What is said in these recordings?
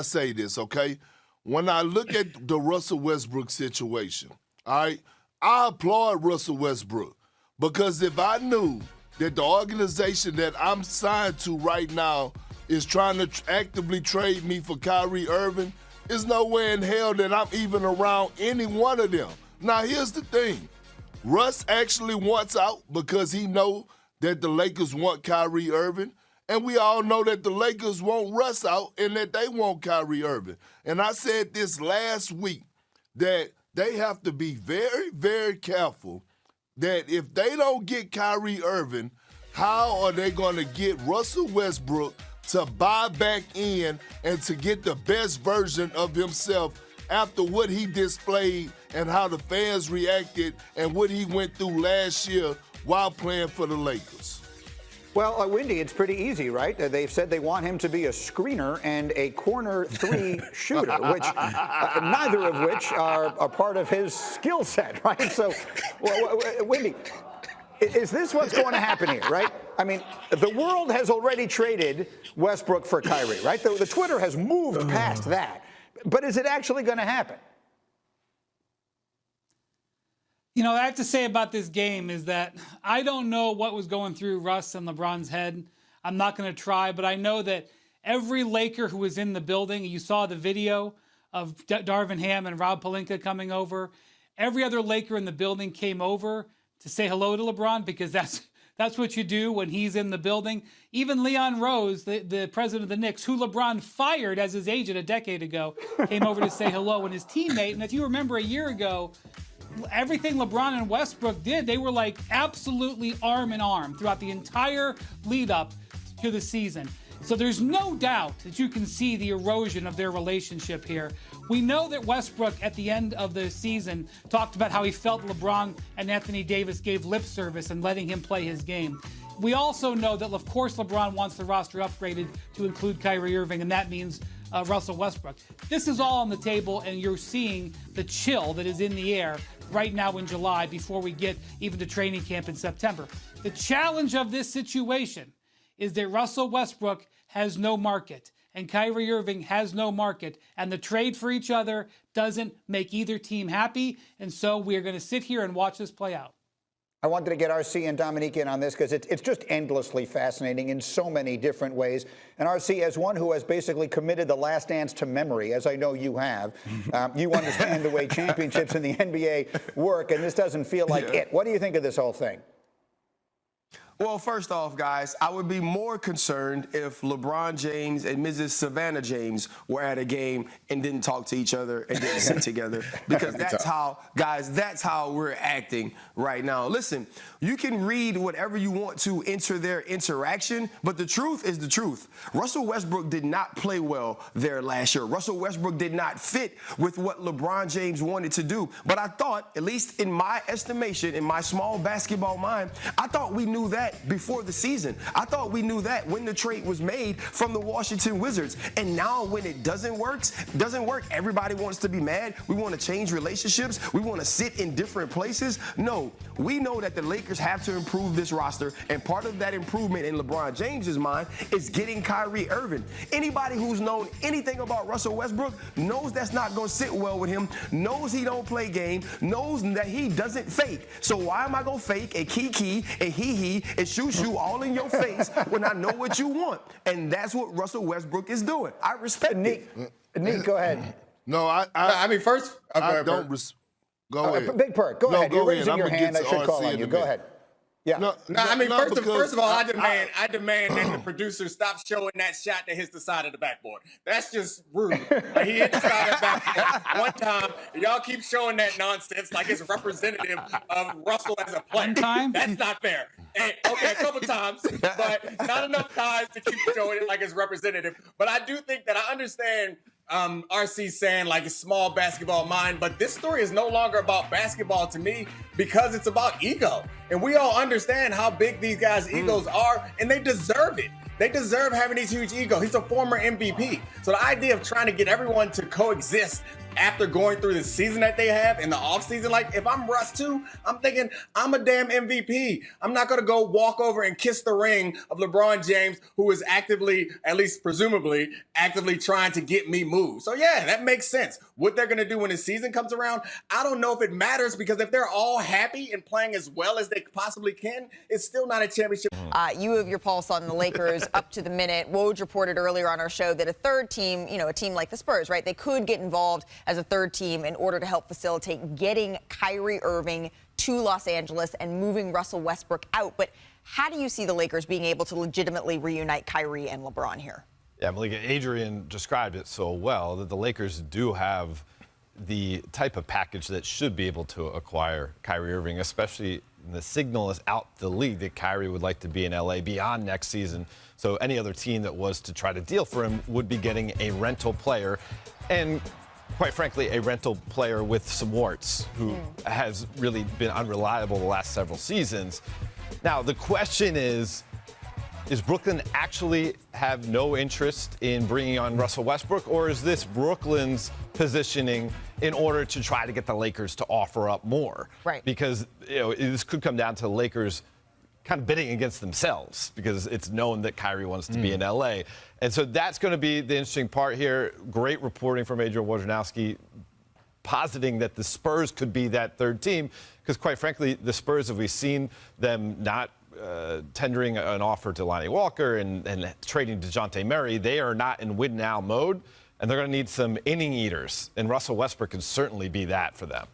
say this, okay? When I look at the Russell Westbrook situation, all right, I applaud Russell Westbrook because if I knew that the organization that I'm signed to right now is trying to actively trade me for Kyrie Irving, there's no way in hell that I'm even around any one of them. Now, here's the thing. Russ actually wants out because he know that the Lakers want Kyrie Irving, and we all know that the Lakers want Russ out and that they want Kyrie Irving. And I said this last week that they have to be very, very careful that if they don't get Kyrie Irving, how are they going to get Russell Westbrook to buy back in and to get the best version of himself after what he displayed and how the fans reacted and what he went through last year while playing for the Lakers? Well, Windy, it's pretty easy, right? They've said they want him to be a screener and a corner three shooter, which neither of which are a part of his skill set, right? So, Windy, is this what's going to happen here, right? I mean, the world has already traded Westbrook for Kyrie, right? The Twitter has moved past that. But is it actually going to happen? You know, what I have to say about this game is that I don't know what was going through Russ and LeBron's head. I'm not going to try, but I know that every Laker who was in the building, you saw the video of Darvin Ham and Rob Pelinka coming over. Every other Laker in the building came over to say hello to LeBron because that's what you do when he's in the building. Even Leon Rose, the president of the Knicks, who LeBron fired as his agent a decade ago, came over to say hello. And his teammate, and if you remember a year ago, everything LeBron and Westbrook did, they were like absolutely arm in arm throughout the entire lead up to the season. So there's no doubt that you can see the erosion of their relationship here. We know that Westbrook at the end of the season talked about how he felt LeBron and Anthony Davis gave lip service and letting him play his game. We also know that, of course, LeBron wants the roster upgraded to include Kyrie Irving, and that means Russell Westbrook. This is all on the table, and you're seeing the chill that is in the air right now in July before we get even to training camp in September. The challenge of this situation is that Russell Westbrook has no market and Kyrie Irving has no market, and the trade for each other doesn't make either team happy, and so we're going to sit here and watch this play out. I wanted to get RC and Dominique in on this because it's just endlessly fascinating in so many different ways. And RC, as one who has basically committed The Last Dance to memory, as I know you have, you understand the way championships in the NBA work, and this doesn't feel like it. What do you think of this whole thing? Well, first off, guys, I would be more concerned if LeBron James and Mrs. Savannah James were at a game and didn't talk to each other and didn't sit together, because that's how, guys, that's how we're acting right now. Listen, you can read whatever you want to enter their interaction, but the truth is the truth. Russell Westbrook did not play well there last year. Russell Westbrook did not fit with what LeBron James wanted to do. But I thought, at least in my estimation, in my small basketball mind, I thought we knew that before the season. I thought we knew that when the trade was made from the Washington Wizards. And now when it doesn't work, everybody wants to be mad. We want to change relationships. We want to sit in different places. No, we know that the Lakers have to improve this roster, and part of that improvement in LeBron James's mind is getting Kyrie Irving. Anybody who's known anything about Russell Westbrook knows that's not going to sit well with him, knows he don't play game, knows that he doesn't fake. So why am I going to fake a kiki, a hee-hee, and shoo-shoo all in your face when I know what you want? And that's what Russell Westbrook is doing. I respect it. Nick, go ahead. No, I mean, first, I don't. Go ahead. Big Perk, go ahead. You're raising your hand. I should call on you. Go ahead. Yeah. First of all, I demand that the producer stop showing that shot that hits the side of the backboard. That's just rude. Like, he hit the side of the backboard one time. Y'all keep showing that nonsense like it's representative of Russell as a player. One time? That's not fair. And, okay, a couple times, but not enough times to keep showing it like it's representative. But I do think that I understand RC saying like a small basketball mind, but this story is no longer about basketball to me because it's about ego. And we all understand how big these guys' egos are, and they deserve it. They deserve having these huge egos. He's a former MVP. So the idea of trying to get everyone to coexist after going through the season that they have in the offseason, like if I'm Russ too, I'm thinking I'm a damn MVP. I'm not going to go walk over and kiss the ring of LeBron James, who is actively, at least presumably, actively trying to get me moved. So yeah, that makes sense. What they're going to do when the season comes around, I don't know if it matters, because if they're all happy and playing as well as they possibly can, it's still not a championship. You have your pulse on the Lakers up to the minute. Woj reported earlier on our show that a third team, a team like the Spurs, right, they could get involved as a third team in order to help facilitate getting Kyrie Irving to Los Angeles and moving Russell Westbrook out. But how do you see the Lakers being able to legitimately reunite Kyrie and LeBron here? Yeah, Malika, Adrian described it so well that the Lakers do have the type of package that should be able to acquire Kyrie Irving, especially the signal is out the league that Kyrie would like to be in LA beyond next season. So any other team that was to try to deal for him would be getting a rental player, and quite frankly, a rental player with some warts who has really been unreliable the last several seasons. Now, the question is Brooklyn actually have no interest in bringing on Russell Westbrook, or is this Brooklyn's positioning in order to try to get the Lakers to offer up more? Right. Because this could come down to the Lakers kind of bidding against themselves, because it's known that Kyrie wants to be in LA. And so that's going to be the interesting part here. Great reporting from Adrian Wojnarowski, positing that the Spurs could be that third team, because quite frankly, the Spurs, have we seen them not tendering an offer to Lonnie Walker and trading DeJounte Murray, they are not in win-now mode, and they're going to need some inning eaters, and Russell Westbrook can certainly be that for them.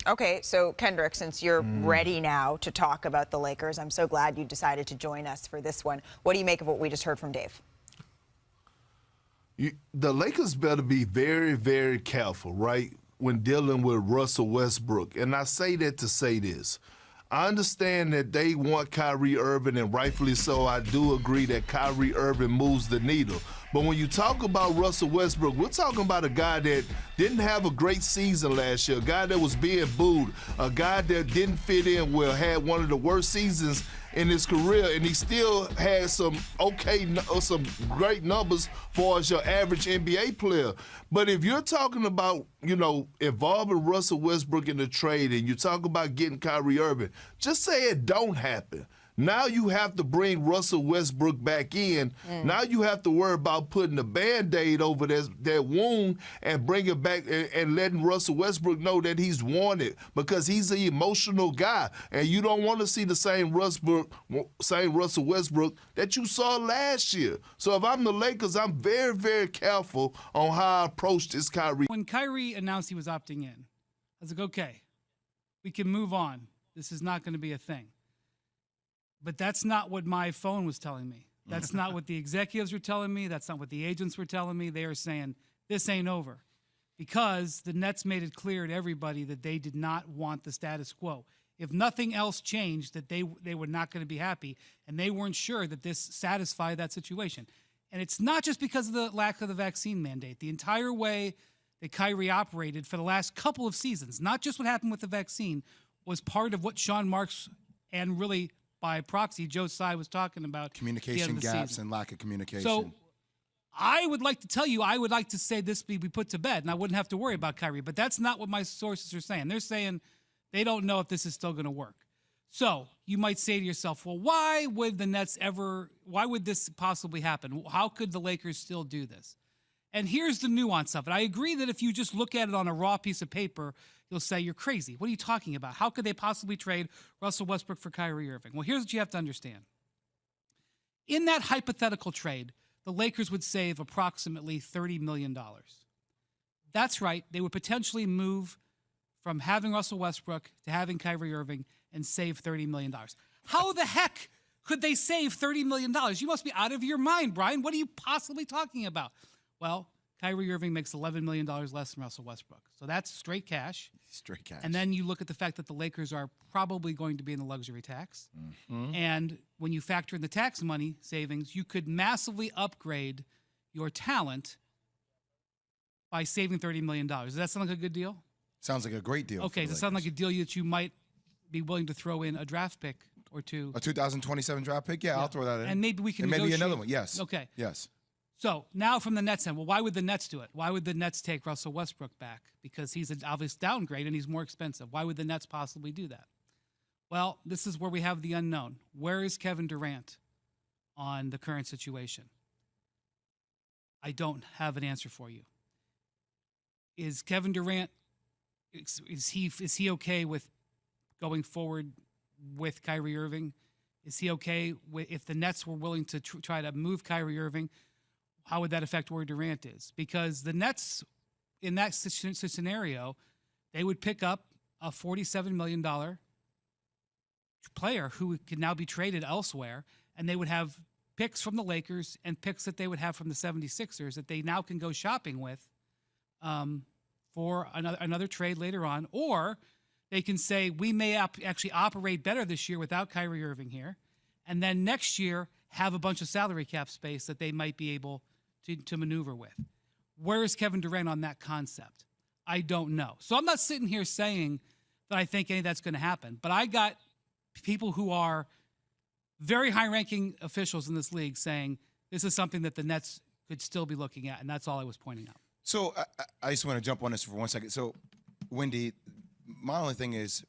Okay, so Kendrick, since you're ready now to talk about the Lakers, I'm so glad you decided to join us for this one. What do you make of what we just heard from Dave? The Lakers better be very, very careful, right, when dealing with Russell Westbrook. And I say that to say this. I understand that they want Kyrie Irving, and rightfully so. I do agree that Kyrie Irving moves the needle. But when you talk about Russell Westbrook, we're talking about a guy that didn't have a great season last year, a guy that was being booed, a guy that didn't fit in well, had one of the worst seasons in his career, and he still had some great numbers for as your average NBA player. But if you're talking about, involving Russell Westbrook in the trade, and you talk about getting Kyrie Irving, just say it don't happen. Now you have to bring Russell Westbrook back in. Now you have to worry about putting a Band-Aid over that wound and bring it back and letting Russell Westbrook know that he's wanted, because he's an emotional guy. And you don't want to see the same Russell Westbrook that you saw last year. So if I'm the Lakers, I'm very, very careful on how I approach this Kyrie. When Kyrie announced he was opting in, I was like, okay, we can move on. This is not going to be a thing. But that's not what my phone was telling me. That's not what the executives were telling me. That's not what the agents were telling me. They are saying, this ain't over. Because the Nets made it clear to everybody that they did not want the status quo. If nothing else changed, that they were not going to be happy, and they weren't sure that this satisfied that situation. And it's not just because of the lack of the vaccine mandate. The entire way that Kyrie operated for the last couple of seasons, not just what happened with the vaccine, was part of what Sean Marks and really by proxy, Joe Tsai was talking about communication gaps and lack of communication. So I would like to tell you, I would like to say this be put to bed, and I wouldn't have to worry about Kyrie. But that's not what my sources are saying. They're saying they don't know if this is still going to work. So you might say to yourself, well, why would this possibly happen? How could the Lakers still do this? And here's the nuance of it. I agree that if you just look at it on a raw piece of paper, you'll say you're crazy. What are you talking about? How could they possibly trade Russell Westbrook for Kyrie Irving? Well, here's what you have to understand. In that hypothetical trade, the Lakers would save approximately $30 million. That's right. They would potentially move from having Russell Westbrook to having Kyrie Irving and save $30 million. How the heck could they save $30 million? You must be out of your mind, Brian. What are you possibly talking about? Well, Kyrie Irving makes $11 million less than Russell Westbrook. So that's straight cash. Straight cash. And then you look at the fact that the Lakers are probably going to be in the luxury tax. And when you factor in the tax money savings, you could massively upgrade your talent by saving $30 million. Does that sound like a good deal? Sounds like a great deal. Okay, does it sound like a deal that you might be willing to throw in a draft pick or two. A 2027 draft pick? Yeah, I'll throw that in. And maybe we can and maybe negotiate. another one. Yes. Okay. Yes. So now from the Nets end, well, why would the Nets do it? Why would the Nets take Russell Westbrook back? Because he's an obvious downgrade and he's more expensive. Why would the Nets possibly do that? Well, this is where we have the unknown. Where is Kevin Durant on the current situation? I don't have an answer for you. Is Kevin Durant, is he okay with going forward with Kyrie Irving? Is he okay with, if the Nets were willing to try to move Kyrie Irving, how would that affect where Durant is? Because the Nets, in that scenario, they would pick up a $47 million player who could now be traded elsewhere, and they would have picks from the Lakers and picks that they would have from the 76ers that they now can go shopping with for another trade later on. Or they can say, we may actually operate better this year without Kyrie Irving here, and then next year have a bunch of salary cap space that they might be able to maneuver with. Where is Kevin Durant on that concept? I don't know. So I'm not sitting here saying that I think any of that's going to happen, but I got people who are very high-ranking officials in this league saying this is something that the Nets could still be looking at, and that's all I was pointing out. So I just want to jump on this for 1 second. So, Wendy, my only thing is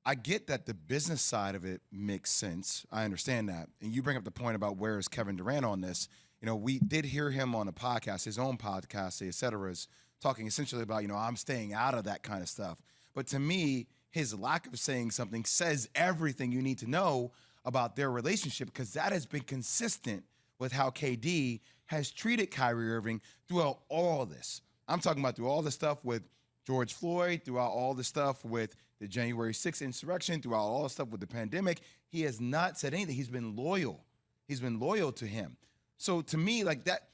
I get that the business side of it makes sense. I understand that. And you bring up the point about where is Kevin Durant on this. You know, we did hear him on a podcast, his own podcast, et cetera, is talking essentially about, I'm staying out of that kind of stuff. But to me, his lack of saying something says everything you need to know about their relationship, because that has been consistent with how KD has treated Kyrie Irving throughout all this. I'm talking about through all the stuff with George Floyd, throughout all the stuff with the January 6th insurrection, throughout all the stuff with the pandemic. He has not said anything. He's been loyal. He's been loyal to him. So to me, like that,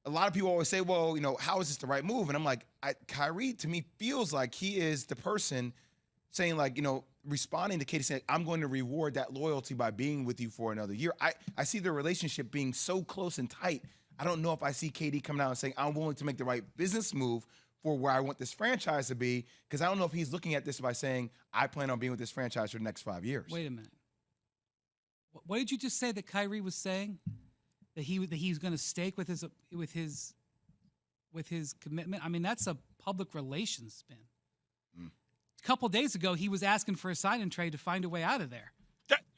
a lot of people always say, well, how is this the right move? And I'm like, Kyrie, to me, feels like he is the person saying, like, responding to Katie saying, I'm going to reward that loyalty by being with you for another year. I see the relationship being so close and tight. I don't know if I see KD coming out and saying, I'm willing to make the right business move for where I want this franchise to be, because I don't know if he's looking at this by saying, I plan on being with this franchise for the next 5 years. Wait a minute. What did you just say that Kyrie was saying? That he's going to stake with his commitment? I mean, that's a public relations spin. A couple days ago, he was asking for a sign-and trade to find a way out of there.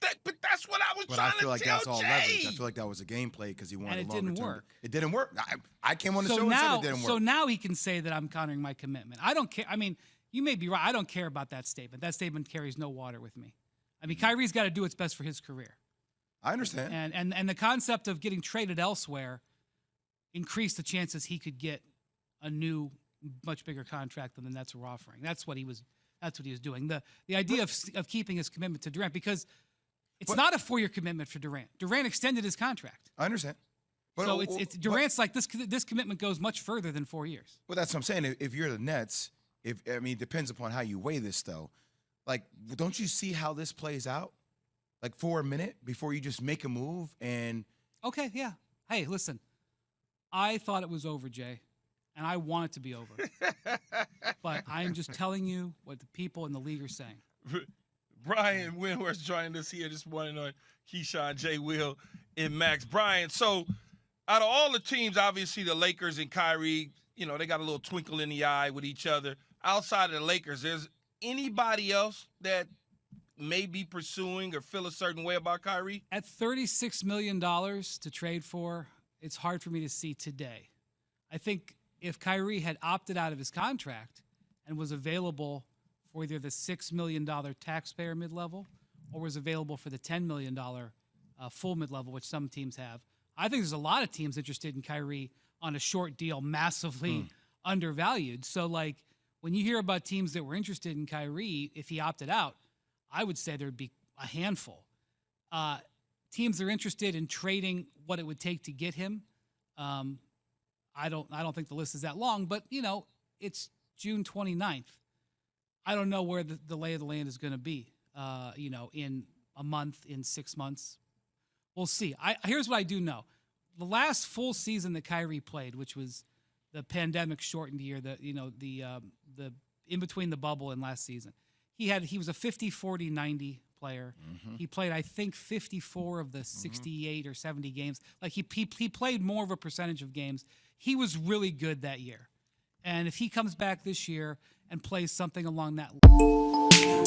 But that's what I was But trying I feel like to tell that's all Jay. leverage. I feel like that was a game play because he wanted And a it longer didn't term. work. It didn't work. I came on the show So and said now, it didn't work. so now he can say that I'm countering my commitment. I don't care. I mean, you may be right. I don't care about that statement. That statement carries no water with me. I mean, Kyrie's got to do what's best for his career. I understand. And the concept of getting traded elsewhere increased the chances he could get a new, much bigger contract than the Nets were offering. That's what he was doing. The idea of keeping his commitment to Durant, because it's not a 4-year commitment for Durant. Durant extended his contract. I understand. But, So it's Durant's like this commitment goes much further than 4 years. Well, that's what I'm saying. If you're the Nets, it depends upon how you weigh this, though. Like, don't you see how this plays out? Like, for a minute before you just make a move and. Okay, yeah. Hey, listen, I thought it was over, Jay, and I want it to be over. But I'm just telling you what the people in the league are saying. Brian Windhorst joining us here this morning on Keyshawn, J. Will, and Max. Brian, so out of all the teams, obviously the Lakers and Kyrie, they got a little twinkle in the eye with each other. Outside of the Lakers, there's anybody else that may be pursuing or feel a certain way about Kyrie? At $36 million to trade for, it's hard for me to see today. I think if Kyrie had opted out of his contract and was available for either the $6 million taxpayer mid-level or was available for the $10 million full mid-level, which some teams have, I think there's a lot of teams interested in Kyrie on a short deal, massively undervalued. So, like, when you hear about teams that were interested in Kyrie, if he opted out, I would say there'd be a handful. Teams that are interested in trading what it would take to get him. I don't think the list is that long, but it's June 29th. I don't know where the lay of the land is going to be. In a month, in 6 months, we'll see. Here's what I do know: the last full season that Kyrie played, which was the pandemic shortened year, the in between the bubble and last season. He was a 50-40-90 player. He played, I think, 54 of the 68 or 70 games. Like he played more of a percentage of games. He was really good that year. And if he comes back this year and plays something along that line.